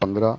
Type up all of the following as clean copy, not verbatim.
15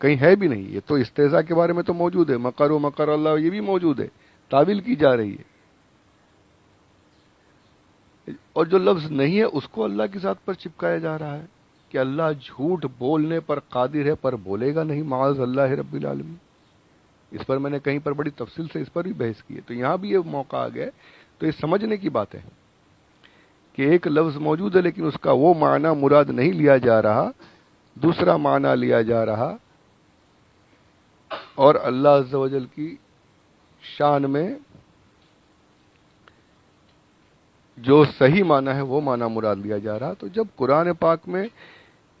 کہیں ہے بھی نہیں. یہ تو استہزاء کے بارے میں تو موجود ہے, مکر و مکر اللہ, یہ بھی موجود ہے, تعویل کی جا رہی ہے. اور جو لفظ نہیں ہے اس کو اللہ کی ذات پر چپکایا جا رہا ہے کہ اللہ جھوٹ بولنے پر قادر ہے پر بولے گا نہیں, معاذ اللہ رب العالمین. اس پر میں نے کہیں پر بڑی تفصیل سے اس پر بھی بحث کی ہے, تو یہاں بھی یہ موقع آ گیا ہے. تو یہ سمجھنے کی بات ہے کہ ایک لفظ موجود ہے لیکن اس کا وہ معنی مراد نہیں لیا جا رہا, دوسرا معنی لیا جا رہا, اور اللہ عز و جل کی شان میں جو صحیح معنی ہے وہ معنی مراد لیا جا رہا. تو جب قرآن پاک میں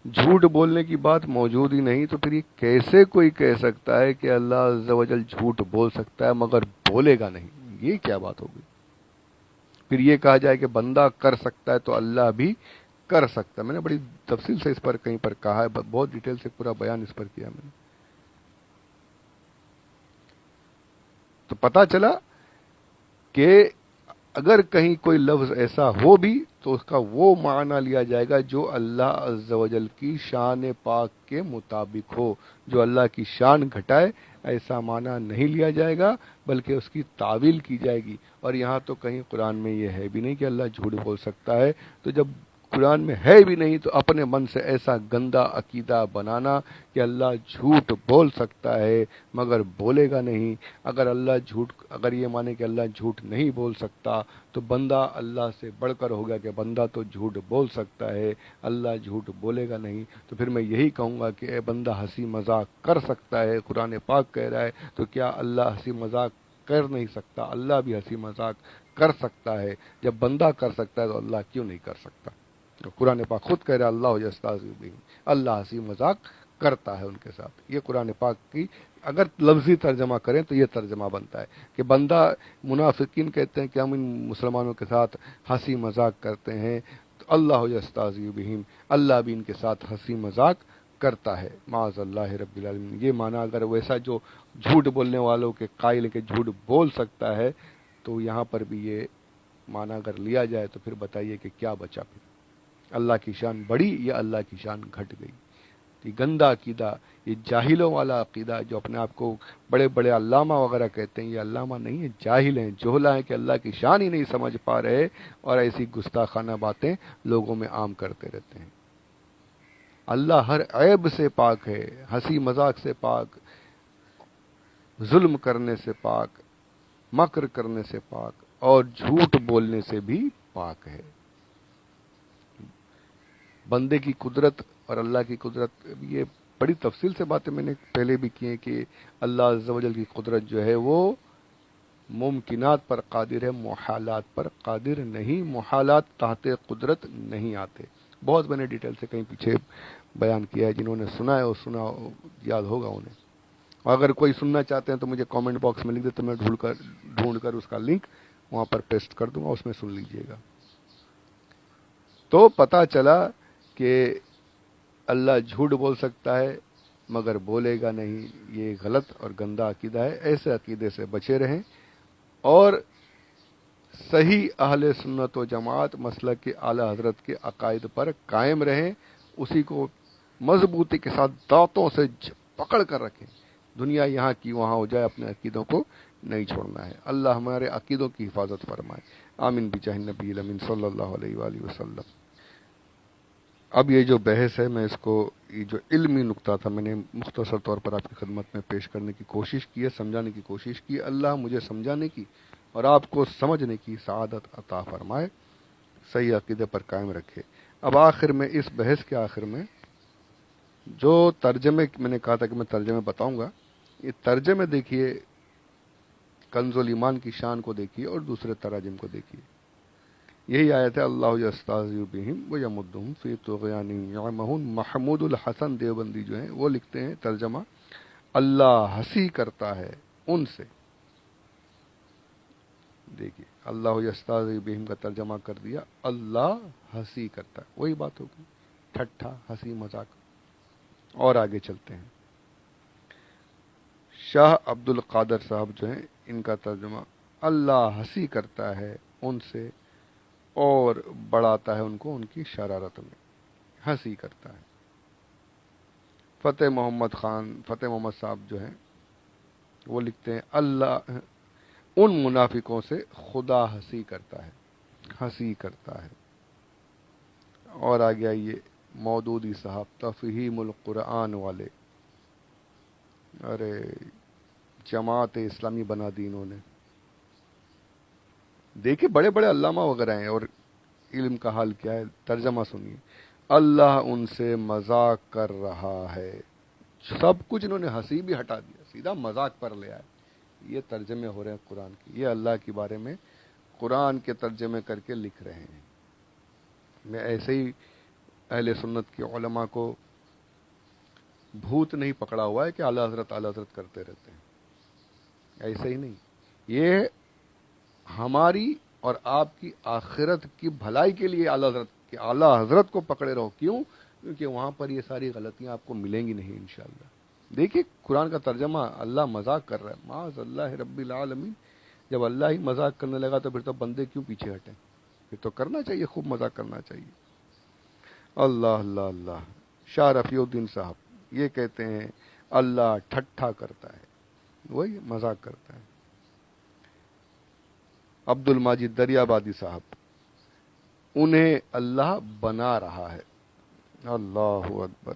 جھوٹ بولنے کی بات موجود ہی نہیں تو پھر یہ کیسے کوئی کہہ سکتا ہے کہ اللہ عز و جل جھوٹ بول سکتا ہے مگر بولے گا نہیں؟ یہ کیا بات ہوگی؟ پھر یہ کہا جائے کہ بندہ کر سکتا ہے تو اللہ بھی کر سکتا ہے. میں نے بڑی تفصیل سے اس پر کہیں پر کہا ہے, بہت ڈیٹیل سے پورا بیان اس پر کیا میں نے. تو پتہ چلا کہ اگر کہیں کوئی لفظ ایسا ہو بھی تو اس کا وہ معنی لیا جائے گا جو اللہ عز و جل کی شان پاک کے مطابق ہو. جو اللہ کی شان گھٹائے ایسا معنی نہیں لیا جائے گا بلکہ اس کی تعویل کی جائے گی. اور یہاں تو کہیں قرآن میں یہ ہے بھی نہیں کہ اللہ جھوٹ بول سکتا ہے. تو جب قرآن میں ہے بھی نہیں تو اپنے من سے ایسا گندا عقیدہ بنانا کہ اللہ جھوٹ بول سکتا ہے مگر بولے گا نہیں. اگر یہ مانے کہ اللہ جھوٹ نہیں بول سکتا تو بندہ اللہ سے بڑھ کر ہو گیا کہ بندہ تو جھوٹ بول سکتا ہے, اللہ جھوٹ بولے گا نہیں. تو پھر میں یہی کہوں گا کہ اے بندہ ہنسی مذاق کر سکتا ہے, قرآن پاک کہہ رہا ہے, تو کیا اللہ ہنسی مذاق کر نہیں سکتا؟ اللہ بھی ہنسی مذاق کر سکتا ہے. جب بندہ کر سکتا ہے تو اللہ کیوں نہیں کر سکتا؟ قرآن پاک خود کہہ رہا ہے اللہ یستہزئ بہم, اللہ ہنسی مذاق کرتا ہے ان کے ساتھ. یہ قرآن پاک کی اگر لفظی ترجمہ کریں تو یہ ترجمہ بنتا ہے کہ بندہ, منافقین کہتے ہیں کہ ہم ان مسلمانوں کے ساتھ ہنسی مذاق کرتے ہیں, تو اللہ یستہزئ بہم, اللہ بھی ان کے ساتھ ہنسی مذاق کرتا ہے, معاذ اللہ رب العالمین. یہ معنی اگر ویسا جو جھوٹ بولنے والوں کے قائل کے جھوٹ بول سکتا ہے تو یہاں پر بھی یہ معنی اگر لیا جائے تو پھر بتائیے کہ کیا بچا؟ پھر اللہ کی شان بڑی یا اللہ کی شان گھٹ گئی؟ یہ گندا عقیدہ, یہ جاہلوں والا عقیدہ, جو اپنے آپ کو بڑے بڑے علامہ وغیرہ کہتے ہیں, یہ علامہ نہیں ہے, جاہل ہیں, جوہلا ہیں کہ اللہ کی شان ہی نہیں سمجھ پا رہے اور ایسی گستاخانہ باتیں لوگوں میں عام کرتے رہتے ہیں. اللہ ہر عیب سے پاک ہے, ہنسی مذاق سے پاک, ظلم کرنے سے پاک, مکر کرنے سے پاک, اور جھوٹ بولنے سے بھی پاک ہے. بندے کی قدرت اور اللہ کی قدرت, یہ بڑی تفصیل سے باتیں میں نے پہلے بھی کی ہیں کہ اللہ عز و جل کی قدرت جو ہے وہ ممکنات پر قادر ہے, محالات پر قادر نہیں. محالات تحت قدرت نہیں آتے. بہت میں نے ڈیٹیل سے کہیں پیچھے بیان کیا ہے, جنہوں نے سنا ہے وہ سنا یاد ہوگا انہیں. اگر کوئی سننا چاہتے ہیں تو مجھے کامنٹ باکس میں لکھ دے تو میں ڈھونڈ کر اس کا لنک وہاں پر پیسٹ کر دوں گا, اس میں سن لیجئے گا. تو پتہ چلا کہ اللہ جھوٹ بول سکتا ہے مگر بولے گا نہیں. یہ غلط اور گندا عقیدہ ہے. ایسے عقیدے سے بچے رہیں اور صحیح اہل سنت و جماعت مسلک کے اعلی حضرت کے عقائد پر قائم رہیں, اسی کو مضبوطی کے ساتھ دانتوں سے پکڑ کر رکھیں. دنیا یہاں کی وہاں ہو جائے, اپنے عقیدوں کو نہیں چھوڑنا ہے. اللہ ہمارے عقیدوں کی حفاظت فرمائے, آمین بجاہ النبی الامین صلی اللہ علیہ وآلہ وسلم. اب یہ جو بحث ہے, میں اس کو, یہ جو علمی نقطہ تھا, میں نے مختصر طور پر آپ کی خدمت میں پیش کرنے کی کوشش کی ہے, سمجھانے کی کوشش کی. اللہ مجھے سمجھانے کی اور آپ کو سمجھنے کی سعادت عطا فرمائے, صحیح عقیدے پر قائم رکھے. اب آخر میں, اس بحث کے آخر میں جو ترجمے میں نے کہا تھا کہ میں ترجمے بتاؤں گا, یہ ترجمے دیکھیے, کنز الایمان کی شان کو دیکھیے اور دوسرے تراجم کو دیکھیے. یہی آیت ہے اللہ یستہزئ بہم ویمدہم فی طغیانہم یعمہون. محمود الحسن دیوبندی جو ہیں وہ لکھتے ہیں ترجمہ, اللہ ہنسی کرتا ہے ان سے. دیکھیے, اللہ یستہزئ بہم کا ترجمہ کر دیا اللہ ہنسی کرتا ہے, وہی بات ہوگی, ٹھٹھا ہنسی مذاق. اور آگے چلتے ہیں. شاہ عبد القادر صاحب جو ہیں, ان کا ترجمہ اللہ ہنسی کرتا ہے ان سے اور بڑھاتا ہے ان کو ان کی شرارت میں. ہنسی کرتا ہے. فتح محمد صاحب جو ہیں وہ لکھتے ہیں اللہ ان منافقوں سے خدا ہنسی کرتا ہے. اور آ گیا یہ مودودی صاحب تفہیم القرآن والے، ارے جماعت اسلامی بنا دی انہوں نے. دیکھیں بڑے بڑے علامہ وغیرہ ہیں اور علم کا حال کیا ہے. ترجمہ سنیے، اللہ ان سے مذاق کر رہا ہے. سب کچھ انہوں نے ہنسی بھی ہٹا دیا، سیدھا مذاق پر لے آئے. یہ ترجمے ہو رہے ہیں قرآن کی، یہ اللہ کے بارے میں قرآن کے ترجمے کر کے لکھ رہے ہیں. میں ایسے ہی اہل سنت کے علماء کو بھوت نہیں پکڑا ہوا ہے کہ اعلیٰ حضرت کرتے رہتے ہیں، ایسے ہی نہیں. یہ ہماری اور آپ کی آخرت کی بھلائی کے لیے اعلیٰ حضرت کو پکڑے رہو. کیوں؟ کیونکہ وہاں پر یہ ساری غلطیاں آپ کو ملیں گی نہیں انشاءاللہ. دیکھیے قرآن کا ترجمہ، اللہ مذاق کر رہا ہے. معاذ اللہ رب العالمین. جب اللہ ہی مذاق کرنے لگا تو پھر تو بندے کیوں پیچھے ہٹیں؟ پھر تو کرنا چاہیے، خوب مذاق کرنا چاہیے. اللہ اللہ اللہ. شاہ رفیع الدین صاحب یہ کہتے ہیں اللہ ٹھٹھا کرتا ہے، وہی مذاق کرتا ہے. عبد الماجد دریابادی صاحب، انہیں اللہ بنا رہا ہے. اللہ اکبر.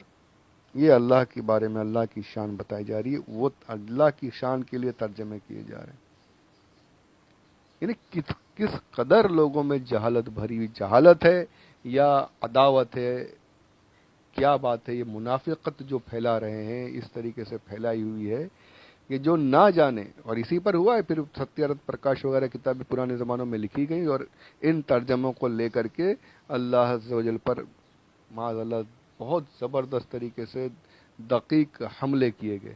یہ اللہ کے بارے میں اللہ کی شان بتائی جا رہی ہے، وہ اللہ کی شان کے لیے ترجمے کیے جا رہے ہیں. یعنی کس قدر لوگوں میں جہالت بھری ہوئی، جہالت ہے یا عداوت ہے، کیا بات ہے. یہ منافقت جو پھیلا رہے ہیں اس طریقے سے پھیلائی ہوئی ہے کہ جو نہ جانے. اور اسی پر ہوا ہے پھر ستیارتھ پرکاش وغیرہ کتابیں پرانے زمانوں میں لکھی گئی اور ان ترجموں کو لے کر کے اللہ عز و جل پر معاذ اللہ بہت زبردست طریقے سے دقیق حملے کیے گئے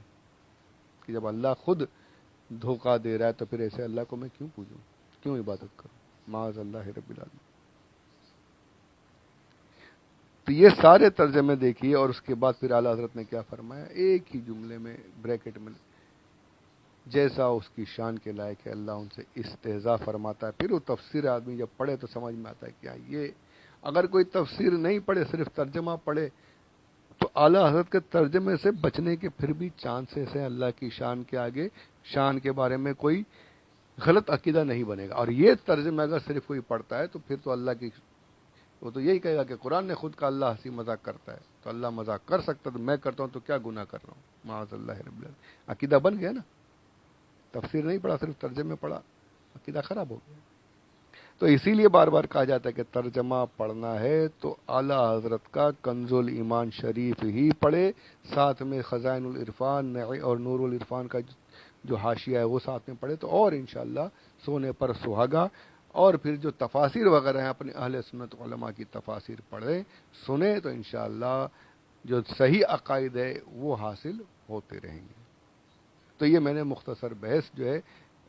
کہ جب اللہ خود دھوکہ دے رہا ہے تو پھر ایسے اللہ کو میں کیوں پوجوں، کیوں عبادت کروں. معاذ اللہ رب العالمین. تو یہ سارے ترجمے دیکھیے اور اس کے بعد پھر اعلیٰ حضرت نے کیا فرمایا ایک ہی جملے میں بریکٹ میں، جیسا اس کی شان کے لائق ہے اللہ ان سے استہزاء فرماتا ہے. پھر وہ تفسیر آدمی جب پڑھے تو سمجھ میں آتا ہے کیا یہ. اگر کوئی تفسیر نہیں پڑھے صرف ترجمہ پڑھے تو اعلیٰ حضرت کے ترجمے سے بچنے کے پھر بھی چانسز ہیں. اللہ کی شان کے آگے شان کے بارے میں کوئی غلط عقیدہ نہیں بنے گا. اور یہ ترجمہ اگر صرف کوئی پڑھتا ہے تو پھر تو اللہ کی، وہ تو یہی کہے گا کہ قرآن نے خود کا اللہ ہنسی مذاق کرتا ہے، تو اللہ مذاق کر سکتا تو میں کرتا ہوں تو کیا گناہ کر رہا ہوں. معاذ اللہ رب العالمین. عقیدہ بن گیا نا. تفسیر نہیں پڑھا صرف ترجمے پڑھا، عقیدہ خراب ہو گیا. تو اسی لیے بار بار کہا جاتا ہے کہ ترجمہ پڑھنا ہے تو اعلیٰ حضرت کا کنز الایمان شریف ہی پڑھے، ساتھ میں خزائن العرفان اور نور العرفان کا جو حاشیہ ہے وہ ساتھ میں پڑھے تو اور انشاءاللہ سونے پر سہاگا. اور پھر جو تفاسیر وغیرہ ہیں اپنے اہل سنت علماء کی تفاسیر پڑھیں سنیں تو انشاءاللہ جو صحیح عقائد ہے وہ حاصل ہوتے رہیں گے. تو یہ میں نے مختصر بحث جو ہے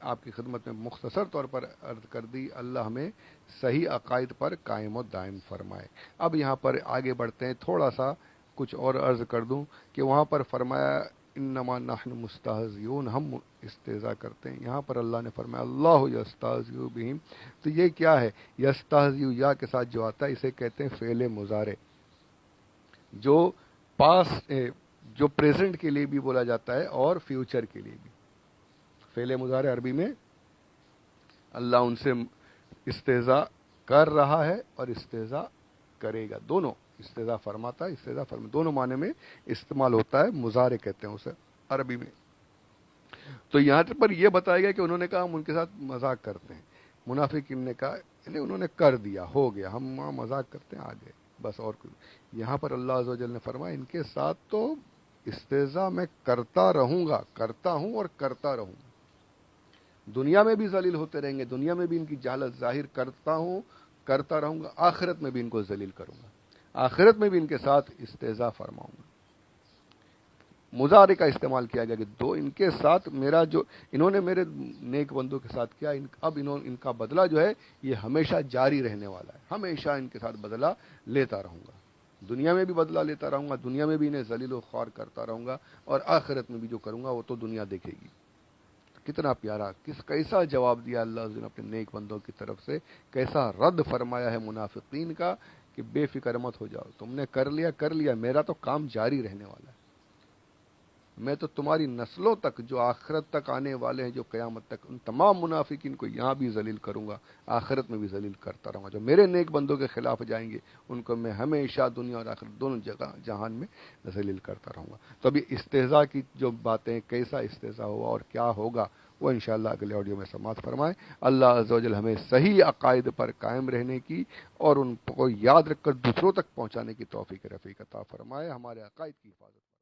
آپ کی خدمت میں مختصر طور پر عرض کر دی. اللہ ہمیں صحیح عقائد پر قائم و دائم فرمائے. اب یہاں پر آگے بڑھتے ہیں، تھوڑا سا کچھ اور عرض کر دوں کہ وہاں پر فرمایا انما نحن مستہزئون، ہم استہزاء کرتے ہیں. یہاں پر اللہ نے فرمایا اللہ یستہزئ بہم. تو یہ کیا ہے؟ یستہزئ یا کے ساتھ جو آتا ہے اسے کہتے ہیں فعل مضارع، جو پاس جو پریزنٹ کے لیے بھی بولا جاتا ہے اور فیوچر کے لیے بھی. فعل مضارع عربی میں اللہ ان سے استہزاء کر رہا ہے اور استہزاء کرے گا، دونوں استہزاء فرماتا ہے استہزاء فرما، دونوں معنی میں استعمال ہوتا ہے. مضارع کہتے ہیں اسے عربی میں. تو یہاں پر یہ بتایا گیا کہ انہوں نے کہا ہم ان کے ساتھ مذاق کرتے ہیں. منافقین نے کہا یعنی انہوں نے کر دیا، ہو گیا، ہم وہاں مذاق کرتے ہیں آگے بس اور کچھ. یہاں پر اللہ عز و جل نے فرمایا ان کے ساتھ تو استہزاء میں کرتا رہوں گا، کرتا ہوں اور کرتا رہوں گا. دنیا میں بھی ذلیل ہوتے رہیں گے، دنیا میں بھی ان کی جہالت ظاہر کرتا ہوں، کرتا رہوں گا. آخرت میں بھی ان کو ذلیل کروں گا، آخرت میں بھی ان کے ساتھ استہزاء فرماؤں گا. مضارع کا استعمال کیا گیا کہ دو ان کے ساتھ میرا جو انہوں نے میرے نیک بندوں کے ساتھ کیا، اب ان کا بدلہ جو ہے یہ ہمیشہ جاری رہنے والا ہے. ہمیشہ ان کے ساتھ بدلہ لیتا رہوں گا، دنیا میں بھی بدلہ لیتا رہوں گا، دنیا میں بھی انہیں ذلیل و خوار کرتا رہوں گا، اور آخرت میں بھی جو کروں گا وہ تو دنیا دیکھے گی. کتنا پیارا، کیسا جواب دیا اللہ نے اپنے نیک بندوں کی طرف سے، کیسا رد فرمایا ہے منافقین کا کہ بے فکر مت ہو جاؤ، تم نے کر لیا، میرا تو کام جاری رہنے والا ہے. میں تو تمہاری نسلوں تک جو آخرت تک آنے والے ہیں، جو قیامت تک، ان تمام منافقین کو یہاں بھی ذلیل کروں گا، آخرت میں بھی ذلیل کرتا رہوں گا۔ جو میرے نیک بندوں کے خلاف جائیں گے ان کو میں ہمیشہ دنیا اور آخرت دونوں جگہ جہان میں ذلیل کرتا رہوں گا۔ تو ابھی استہزاء کی جو باتیں، کیسا استہزاء ہوا اور کیا ہوگا، وہ انشاءاللہ اگلے آڈیو میں سماعت فرمائیں۔ اللہ عز و جل ہمیں صحیح عقائد پر قائم رہنے کی اور ان کو یاد رکھ کر دوسروں تک پہنچانے کی توفیق رفیق عطا فرمائے، ہمارے عقائد کی حفاظت